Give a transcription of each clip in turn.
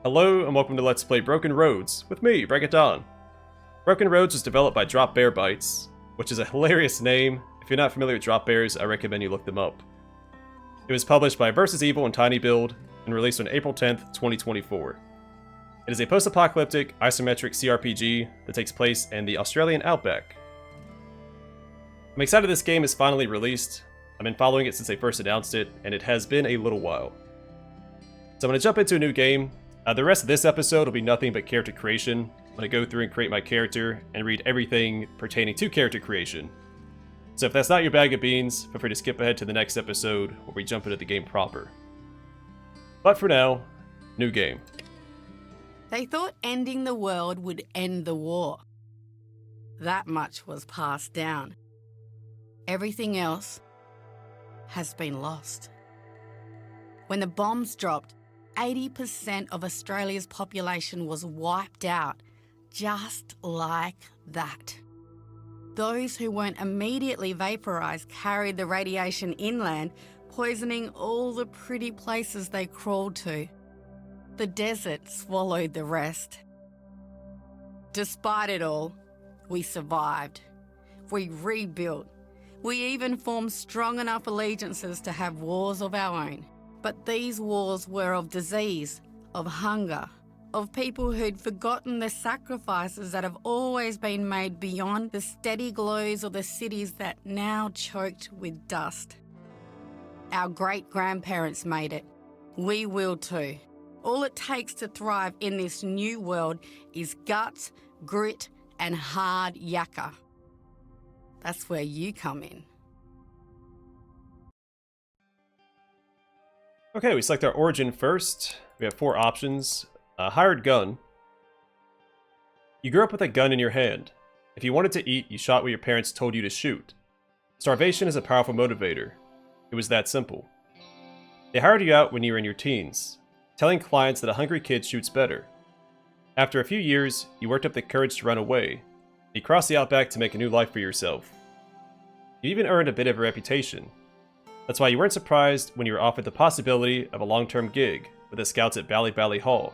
Hello and welcome to Let's Play Broken Roads, with me, Break It Down. Broken Roads was developed by Drop Bear Bites, which is a hilarious name. If you're not familiar with Drop Bears, I recommend you look them up. It was published by Versus Evil and Tiny Build, and released on April 10th, 2024. It is a post-apocalyptic, isometric CRPG that takes place in the Australian Outback. I'm excited this game is finally released. I've been following it since they first announced it, and it has been a little while. So I'm going to jump into a new game. The rest of this episode will be nothing but character creation. I'm going to go through and create my character and read everything pertaining to character creation. So if that's not your bag of beans, feel free to skip ahead to the next episode where we jump into the game proper. But for now, new game. They thought ending the world would end the war. That much was passed down. Everything else has been lost. When the bombs dropped, 80% of Australia's population was wiped out, just like that. Those who weren't immediately vaporized carried the radiation inland, poisoning all the pretty places they crawled to. The desert swallowed the rest. Despite it all, we survived. We rebuilt. We even formed strong enough allegiances to have wars of our own. But these wars were of disease, of hunger, of people who'd forgotten the sacrifices that have always been made beyond the steady glows of the cities that now choked with dust. Our great-grandparents made it. We will too. All it takes to thrive in this new world is guts, grit, and hard yakka. That's where you come in. Okay, we select our origin first. We have 4 options. Hired gun. You grew up with a gun in your hand. If you wanted to eat, you shot what your parents told you to shoot. Starvation is a powerful motivator. It was that simple. They hired you out when you were in your teens, telling clients that a hungry kid shoots better. After a few years, you worked up the courage to run away. You crossed the Outback to make a new life for yourself. You even earned a bit of a reputation. That's why you weren't surprised when you were offered the possibility of a long-term gig with the scouts at Bally Hall.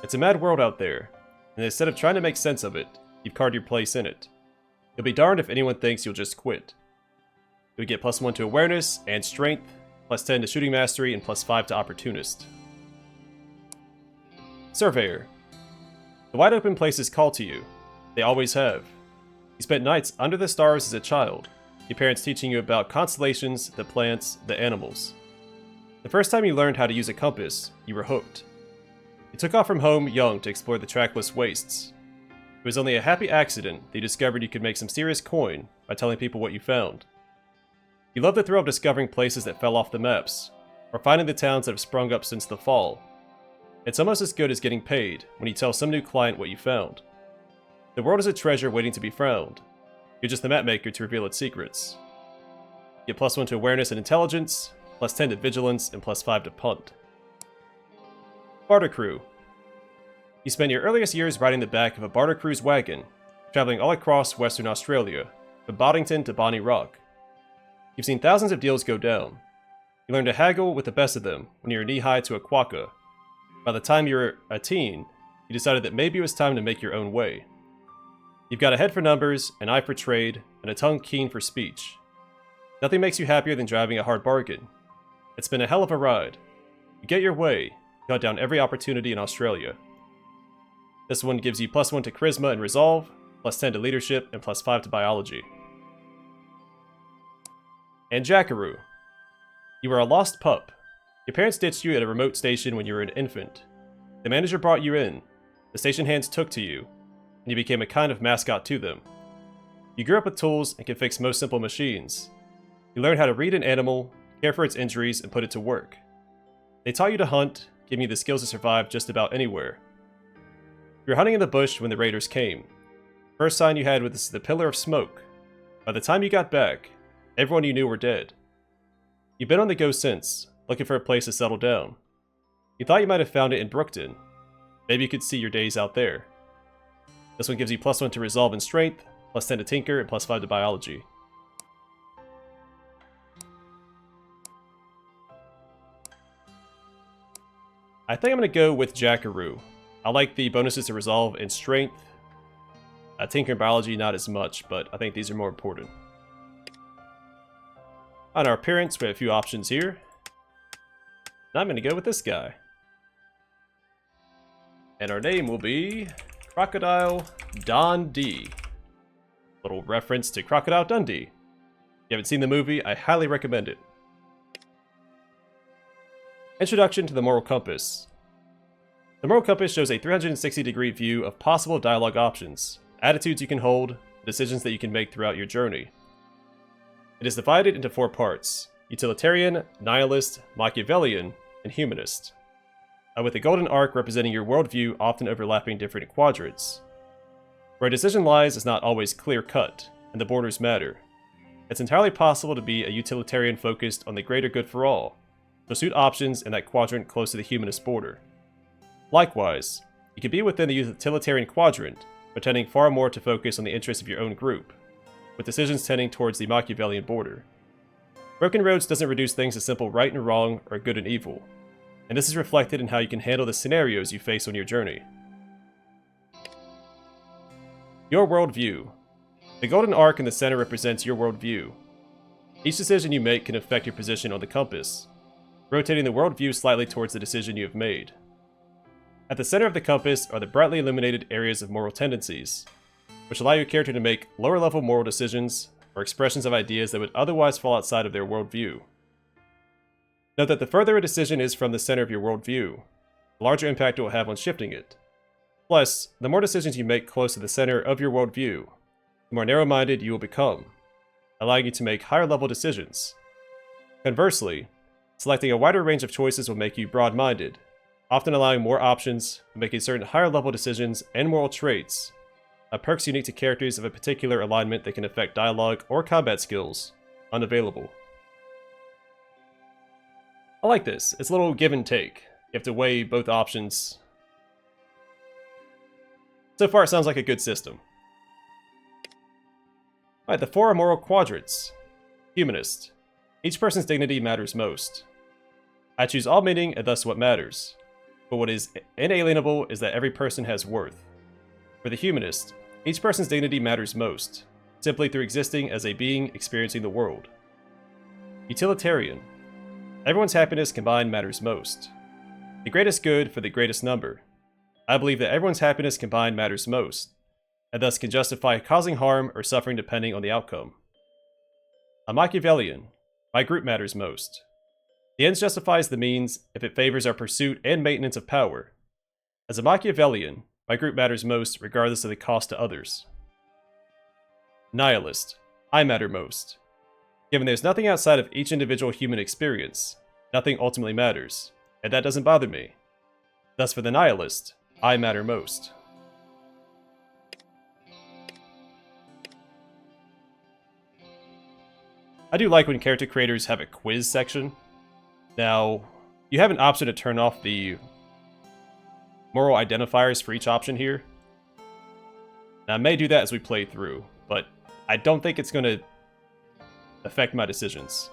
It's a mad world out there, and instead of trying to make sense of it, you've carved your place in it. You'll be darned if anyone thinks you'll just quit. You'll get +1 to awareness and strength, +10 to shooting mastery, and +5 to opportunist. Surveyor. The wide open places call to you. They always have. You spent nights under the stars as a child, your parents teaching you about constellations, the plants, the animals. The first time you learned how to use a compass, you were hooked. You took off from home young to explore the trackless wastes. It was only a happy accident that you discovered you could make some serious coin by telling people what you found. You loved the thrill of discovering places that fell off the maps, or finding the towns that have sprung up since the fall. It's almost as good as getting paid when you tell some new client what you found. The world is a treasure waiting to be found. You're just the map maker to reveal its secrets. Get +1 to awareness and intelligence, +10 to vigilance, and +5 to punt. Barter crew. You spent your earliest years riding the back of a barter crew's wagon, traveling all across Western Australia, from Boddington to Bonnie Rock. You've seen thousands of deals go down. You learned to haggle with the best of them when you were knee-high to a quokka. By the time you were a teen, you decided that maybe it was time to make your own way. You've got a head for numbers, an eye for trade, and a tongue keen for speech. Nothing makes you happier than driving a hard bargain. It's been a hell of a ride. You get your way, you hunt down every opportunity in Australia. This one gives you +1 to charisma and resolve, +10 to leadership, and +5 to biology. And Jackaroo. You were a lost pup. Your parents ditched you at a remote station when you were an infant. The manager brought you in. The station hands took to you, and you became a kind of mascot to them. You grew up with tools and could fix most simple machines. You learned how to read an animal, care for its injuries, and put it to work. They taught you to hunt, giving you the skills to survive just about anywhere. You were hunting in the bush when the raiders came. First sign you had was the pillar of smoke. By the time you got back, everyone you knew were dead. You've been on the go since, looking for a place to settle down. You thought you might have found it in Brookton. Maybe you could see your days out there. This one gives you +1 to resolve and strength, +10 to tinker, and +5 to biology. I think I'm going to go with Jackaroo. I like the bonuses to resolve and strength. Tinker and biology, not as much, but I think these are more important. On our appearance, we have a few options here. And I'm going to go with this guy. And our name will be Crocodile Dundee. Little reference to Crocodile Dundee. If you haven't seen the movie, I highly recommend it. Introduction to the Moral Compass. The Moral Compass shows a 360-degree view of possible dialogue options, attitudes you can hold, decisions that you can make throughout your journey. It is divided into 4 parts: utilitarian, nihilist, Machiavellian, and humanist, with the golden arc representing your worldview often overlapping different quadrants. Where a decision lies is not always clear-cut, and the borders matter. It's entirely possible to be a utilitarian focused on the greater good for all, to suit options in that quadrant close to the humanist border. Likewise, you can be within the utilitarian quadrant, but tending far more to focus on the interests of your own group, with decisions tending towards the Machiavellian border. Broken Roads doesn't reduce things to simple right and wrong or good and evil, and this is reflected in how you can handle the scenarios you face on your journey. Your worldview. The golden arc in the center represents your worldview. Each decision you make can affect your position on the compass, rotating the worldview slightly towards the decision you have made. At the center of the compass are the brightly illuminated areas of moral tendencies, which allow your character to make lower-level moral decisions or expressions of ideas that would otherwise fall outside of their worldview. Note that the further a decision is from the center of your worldview, the larger impact it will have on shifting it. Plus, the more decisions you make close to the center of your worldview, the more narrow-minded you will become, allowing you to make higher-level decisions. Conversely, selecting a wider range of choices will make you broad-minded, often allowing more options and making certain higher-level decisions and moral traits, perks unique to characters of a particular alignment that can affect dialogue or combat skills, unavailable. I like this. It's a little give and take. You have to weigh both options. So far, it sounds like a good system. Alright, the 4 moral quadrants. Humanist. Each person's dignity matters most. I choose all meaning and thus what matters. But what is inalienable is that every person has worth. For the humanist, each person's dignity matters most, simply through existing as a being experiencing the world. Utilitarian. Everyone's happiness combined matters most. The greatest good for the greatest number. I believe that everyone's happiness combined matters most, and thus can justify causing harm or suffering depending on the outcome. A Machiavellian. My group matters most. The ends justifies the means if it favors our pursuit and maintenance of power. As a Machiavellian, my group matters most regardless of the cost to others. Nihilist. I matter most. Given there's nothing outside of each individual human experience, nothing ultimately matters, and that doesn't bother me. Thus for the Nihilist, I matter most. I do like when character creators have a quiz section. Now, you have an option to turn off the moral identifiers for each option here. Now, I may do that as we play through, but I don't think it's going to affect my decisions.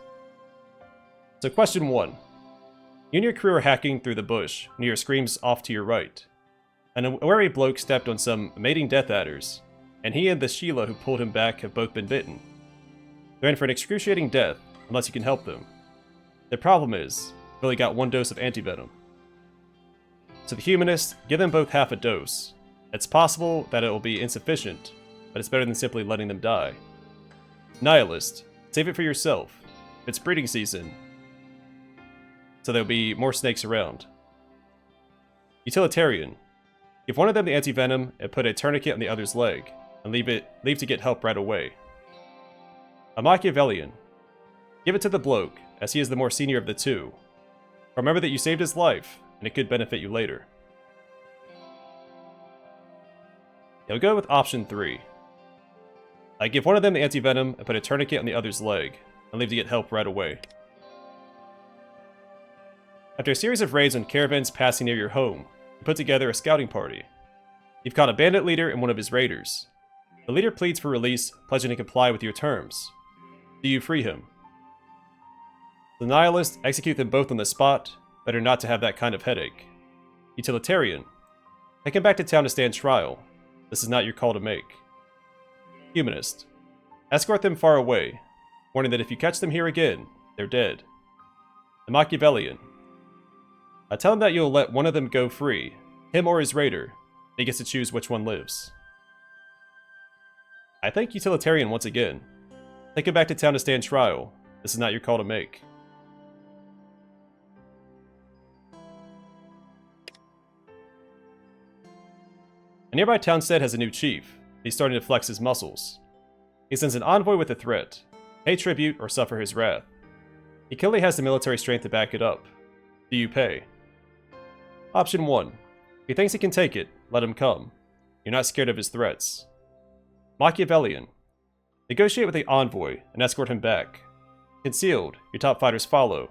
So question 1. You and your crew are hacking through the bush when you hear screams off to your right. An wary bloke stepped on some mating death adders, and he and the Sheila who pulled him back have both been bitten. They're in for an excruciating death, unless you can help them. The problem is, you've only got 1 dose of antivenom. So the humanists, give them both half a dose. It's possible that it will be insufficient, but it's better than simply letting them die. Nihilist, save it for yourself. It's breeding season, so there'll be more snakes around. Utilitarian, give one of them the antivenom and put a tourniquet on the other's leg, and leave to get help right away. A Machiavellian, give it to the bloke, as he is the more senior of the two. Remember that you saved his life, and it could benefit you later. You'll go with option 3. I give one of them the antivenom and put a tourniquet on the other's leg, and leave to get help right away. After a series of raids on caravans passing near your home, you put together a scouting party. You've caught a bandit leader and one of his raiders. The leader pleads for release, pledging to comply with your terms. Do you free him? The Nihilists execute them both on the spot, better not to have that kind of headache. Utilitarian. Take him back to town to stand trial. This is not your call to make. Humanist. Escort them far away, warning that if you catch them here again, they're dead. The Machiavellian. Tell him that you'll let one of them go free, him or his raider. He gets to choose which one lives. I think Utilitarian once again. Take him back to town to stand trial. This is not your call to make. A nearby townstead has a new chief. He's starting to flex his muscles. He sends an envoy with a threat. Pay tribute or suffer his wrath. He clearly has the military strength to back it up. Do you pay? Option 1. If he thinks he can take it, let him come. You're not scared of his threats. Machiavellian. Negotiate with the envoy and escort him back. Concealed, your top fighters follow.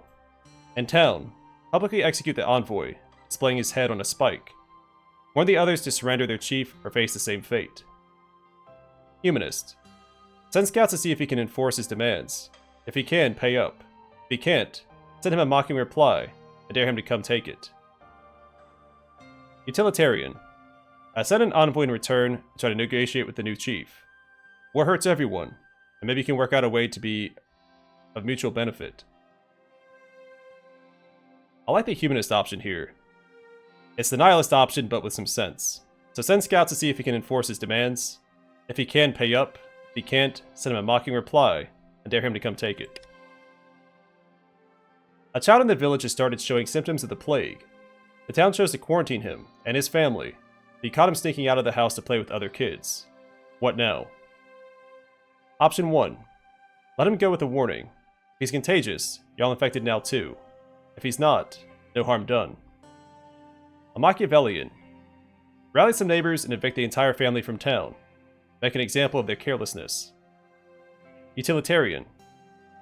In town, publicly execute the envoy, displaying his head on a spike. Warn the others to surrender their chief or face the same fate. Humanist. Send scouts to see if he can enforce his demands. If he can, pay up. If he can't, send him a mocking reply and dare him to come take it. Utilitarian. Send an envoy in return to try to negotiate with the new chief. War hurts everyone, and maybe you can work out a way to be of mutual benefit. I like the humanist option here. It's the nihilist option, but with some sense. So send scouts to see if he can enforce his demands. If he can, pay up. If he can't, send him a mocking reply and dare him to come take it. A child in the village has started showing symptoms of the plague. The town chose to quarantine him and his family. He caught him sneaking out of the house to play with other kids. What now? Option 1. Let him go with a warning. If he's contagious, you're all infected now too. If he's not, no harm done. A Machiavellian. Rally some neighbors and evict the entire family from town. Make an example of their carelessness. Utilitarian.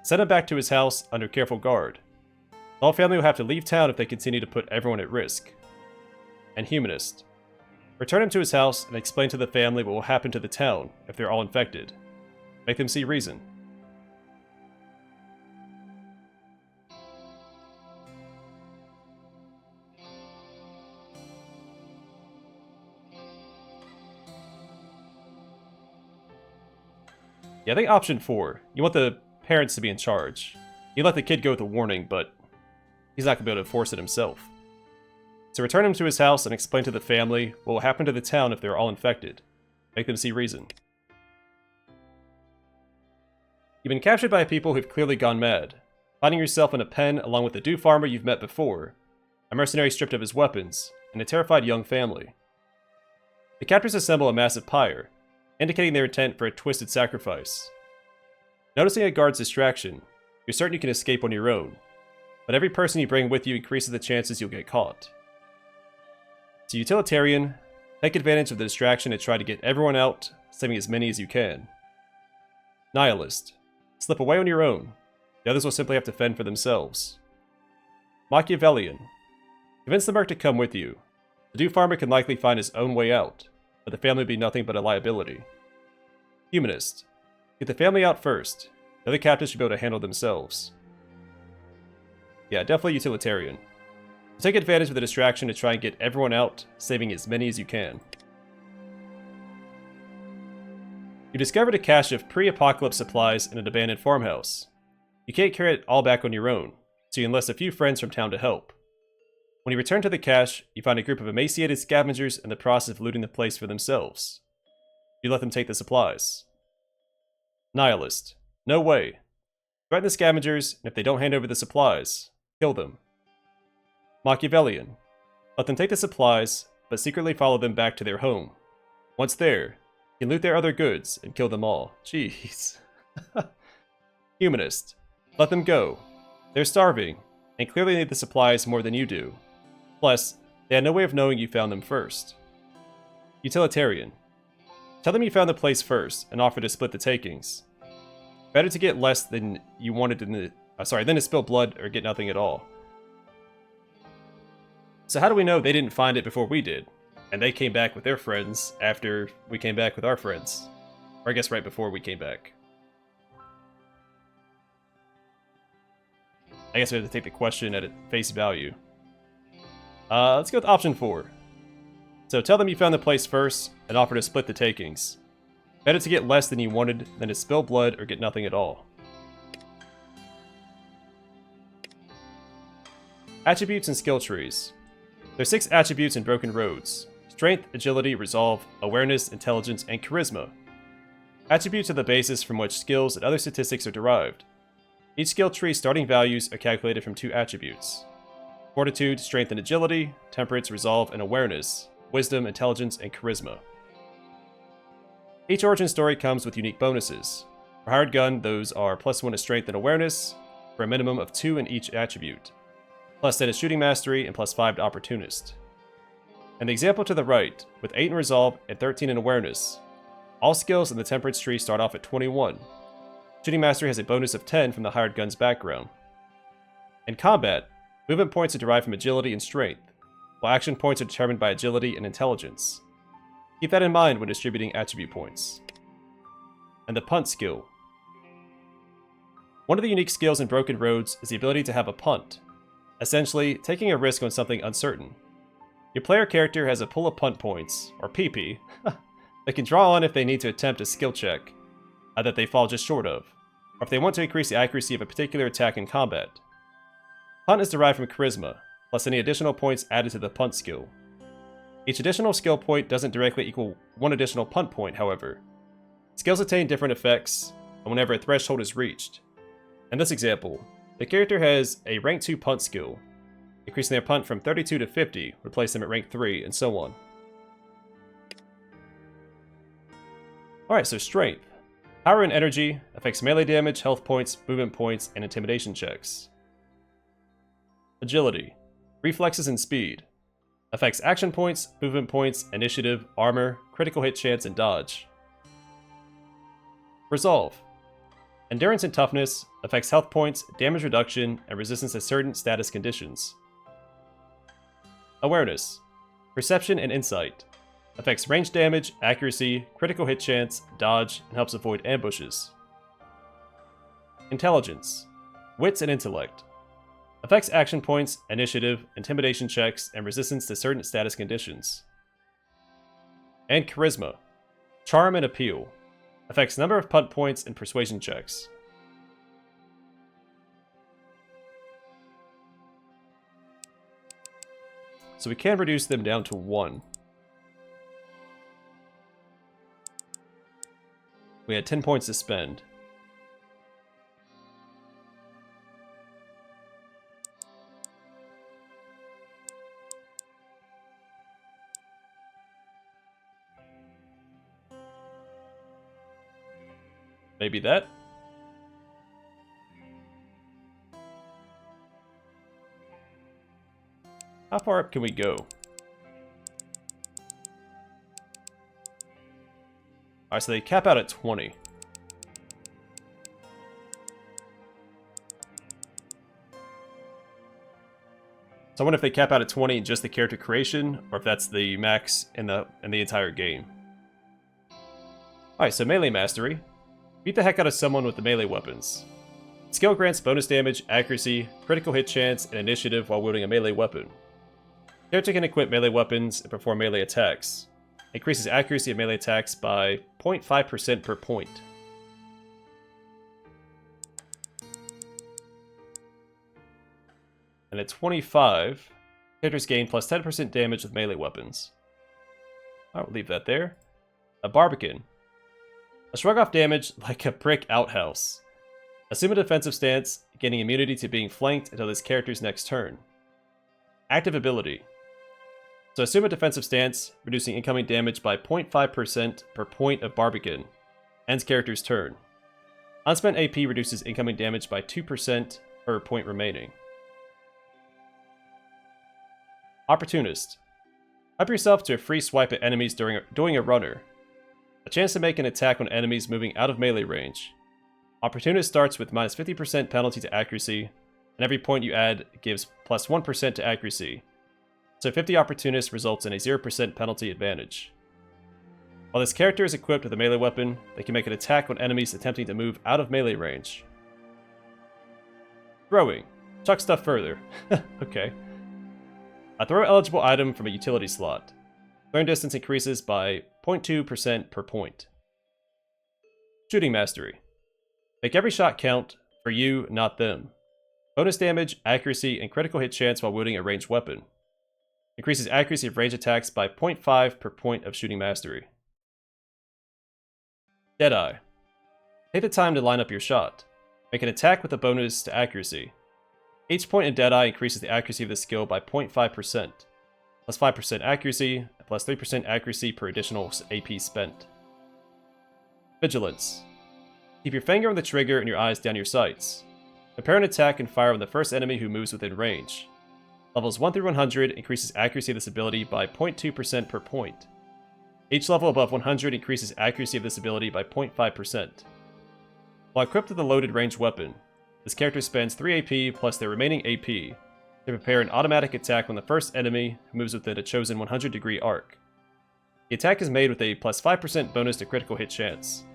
Send him back to his house under careful guard. The whole family will have to leave town if they continue to put everyone at risk. And humanist. Return him to his house and explain to the family what will happen to the town if they're all infected. Make them see reason. Yeah, I think option 4. You want the parents to be in charge. You let the kid go with a warning, but he's not going to be able to enforce it himself. So return him to his house and explain to the family what will happen to the town if they're all infected. Make them see reason. You've been captured by people who've clearly gone mad, finding yourself in a pen along with a Dew farmer you've met before, a mercenary stripped of his weapons, and a terrified young family. The captors assemble a massive pyre, indicating their intent for a twisted sacrifice. Noticing a guard's distraction, you're certain you can escape on your own, but every person you bring with you increases the chances you'll get caught. So Utilitarian, take advantage of the distraction and try to get everyone out, saving as many as you can. Nihilist, slip away on your own. The others will simply have to fend for themselves. Machiavellian, convince the merc to come with you. The Dew farmer can likely find his own way out, but the family will be nothing but a liability. Humanist, get the family out first. The other captives should be able to handle themselves. Yeah, definitely Utilitarian. Take advantage of the distraction to try and get everyone out, saving as many as you can. You discovered a cache of pre-apocalypse supplies in an abandoned farmhouse. You can't carry it all back on your own, so you enlist a few friends from town to help. When you return to the cache, you find a group of emaciated scavengers in the process of looting the place for themselves. You let them take the supplies. Nihilist. No way. Threaten the scavengers, and if they don't hand over the supplies, kill them. Machiavellian. Let them take the supplies, but secretly follow them back to their home. Once there, you can loot their other goods and kill them all. Jeez. Humanist. Let them go. They're starving, and clearly need the supplies more than you do. Plus, they had no way of knowing you found them first. Utilitarian. Tell them you found the place first, and offer to split the takings. Better to get less than you wanted than to spill blood or get nothing at all. So how do we know they didn't find it before we did? And they came back with their friends after we came back with our friends? Or I guess right before we came back. I guess we have to take the question at face value. Let's go with option 4. So tell them you found the place first and offer to split the takings. Better to get less than you wanted than to spill blood or get nothing at all. Attributes and skill trees. There are 6 attributes in Broken Roads: strength, agility, resolve, awareness, intelligence, and charisma. Attributes are the basis from which skills and other statistics are derived. Each skill tree's starting values are calculated from 2 attributes: fortitude, strength and agility, temperance, resolve, and awareness, wisdom, intelligence, and charisma. Each origin story comes with unique bonuses. For Hired Gun, those are +1 to strength and awareness, for a minimum of 2 in each attribute, +10 to shooting mastery, and +5 to opportunist. And the example to the right, with 8 in resolve and 13 in awareness, all skills in the temperance tree start off at 21. Shooting mastery has a bonus of 10 from the Hired Gun's background. In combat, movement points are derived from agility and strength, while action points are determined by agility and intelligence. Keep that in mind when distributing attribute points. And the Punt Skill. One of the unique skills in Broken Roads is the ability to have a punt, essentially taking a risk on something uncertain. Your player character has a pool of punt points, or PP, they can draw on if they need to attempt a skill check that they fall just short of, or if they want to increase the accuracy of a particular attack in combat. Punt is derived from charisma, plus any additional points added to the Punt Skill. Each additional skill point doesn't directly equal 1 additional punt point, however. Skills attain different effects whenever a threshold is reached. In this example, the character has a rank 2 punt skill. Increasing their punt from 32 to 50 would place them at rank 3, and so on. Alright, so strength. Power and energy affects melee damage, health points, movement points, and intimidation checks. Agility. Reflexes and speed. Affects action points, movement points, initiative, armor, critical hit chance, and dodge. Resolve. Endurance and toughness affects health points, damage reduction, and resistance to certain status conditions. Awareness. Perception and insight. Affects range damage, accuracy, critical hit chance, dodge, and helps avoid ambushes. Intelligence. Wits and intellect. Affects action points, initiative, intimidation checks, and resistance to certain status conditions. And charisma. Charm and appeal. Affects number of punt points and persuasion checks. So we can reduce them down to 1. We had 10 points to spend. Maybe that? How far up can we go? Alright, so they cap out at 20. So I wonder if they cap out at 20 in just the character creation, or if that's the max in the entire game. Alright, so melee mastery. Beat the heck out of someone with the melee weapons. Skill grants bonus damage, accuracy, critical hit chance, and initiative while wielding a melee weapon. Character can equip melee weapons and perform melee attacks. Increases accuracy of melee attacks by 0.5% per point. And at 25, characters gain plus 10% damage with melee weapons. I'll leave that there. A Barbican. A shrug off damage like a brick outhouse. Assume a defensive stance, gaining immunity to being flanked until this character's next turn. Active ability. So assume a defensive stance, reducing incoming damage by 0.5% per point of Barbican. Ends character's turn. Unspent AP reduces incoming damage by 2% per point remaining. Opportunist. Up yourself to a free swipe at enemies during a runner. A chance to make an attack on enemies moving out of melee range. Opportunist starts with minus 50% penalty to accuracy, and every point you add gives plus 1% to accuracy. So 50 Opportunist results in a 0% penalty advantage. While this character is equipped with a melee weapon, they can make an attack on enemies attempting to move out of melee range. Throwing. Chuck stuff further. Okay. A throw eligible item from a utility slot. Thrown distance increases by 0.2% per point. Shooting Mastery. Make every shot count for you, not them. Bonus damage, accuracy, and critical hit chance while wielding a ranged weapon. Increases accuracy of range attacks by 0.5 per point of Shooting Mastery. Deadeye. Take the time to line up your shot. Make an attack with a bonus to accuracy. Each point in Deadeye increases the accuracy of the skill by 0.5%, plus 5% accuracy, and plus 3% accuracy per additional AP spent. Vigilance. Keep your finger on the trigger and your eyes down your sights. Prepare an attack and fire on the first enemy who moves within range. Levels 1 through 100 increases accuracy of this ability by 0.2% per point. Each level above 100 increases accuracy of this ability by 0.5%. While equipped with a loaded ranged weapon, this character spends 3 AP plus their remaining AP to prepare an automatic attack on the first enemy who moves within a chosen 100-degree arc. The attack is made with a plus 5% bonus to critical hit chance.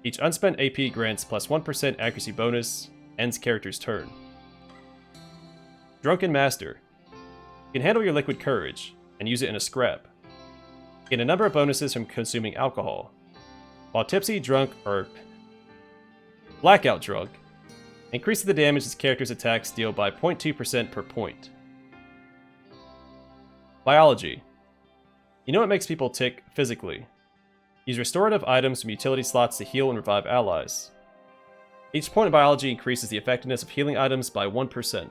Each unspent AP grants plus 1% accuracy bonus, ends character's turn. Drunken Master. You can handle your liquid courage and use it in a scrap. Gain a number of bonuses from consuming alcohol. While tipsy, drunk, or blackout drunk, increases the damage this character's attacks deal by 0.2% per point. Biology. You know what makes people tick physically. Use restorative items from utility slots to heal and revive allies. Each point of biology increases the effectiveness of healing items by 1%.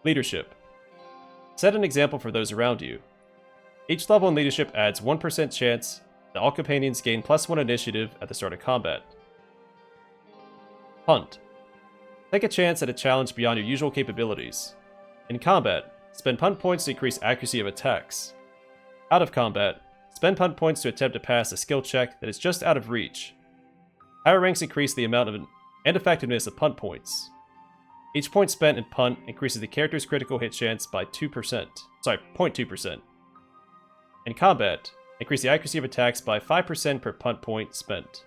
Leadership. Set an example for those around you. Each level in leadership adds 1% chance that all companions gain +1 initiative at the start of combat. Punt. Take a chance at a challenge beyond your usual capabilities. In combat, spend punt points to increase accuracy of attacks. Out of combat, spend punt points to attempt to pass a skill check that is just out of reach. Higher ranks increase the amount of and effectiveness of punt points. Each point spent in punt increases the character's critical hit chance by 0.2%. In combat, increase the accuracy of attacks by 5% per punt point spent.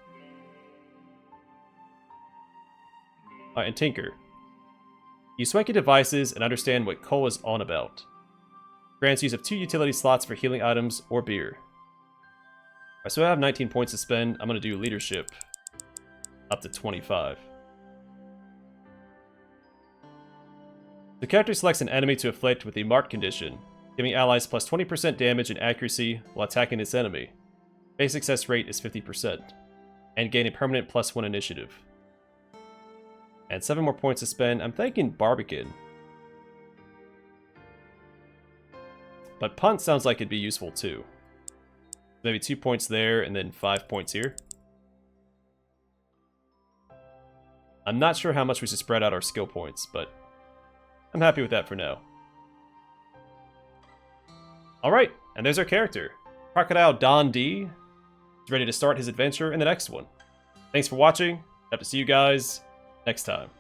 And Tinker. Use swanky devices and understand what Cole is on about. Grants use of 2 utility slots for healing items or beer. Alright, so I have 19 points to spend. I'm going to do leadership up to 25. The character selects an enemy to afflict with the marked condition, giving allies plus 20% damage and accuracy while attacking this enemy. Base success rate is 50%, and gain a permanent +1 initiative. And 7 more points to spend. I'm thinking Barbican. But Punt sounds like it'd be useful too. Maybe 2 points there and then 5 points here. I'm not sure how much we should spread out our skill points, but I'm happy with that for now. Alright, and there's our character. Crocodile Don D is ready to start his adventure in the next one. Thanks for watching. Hope to see you guys next time.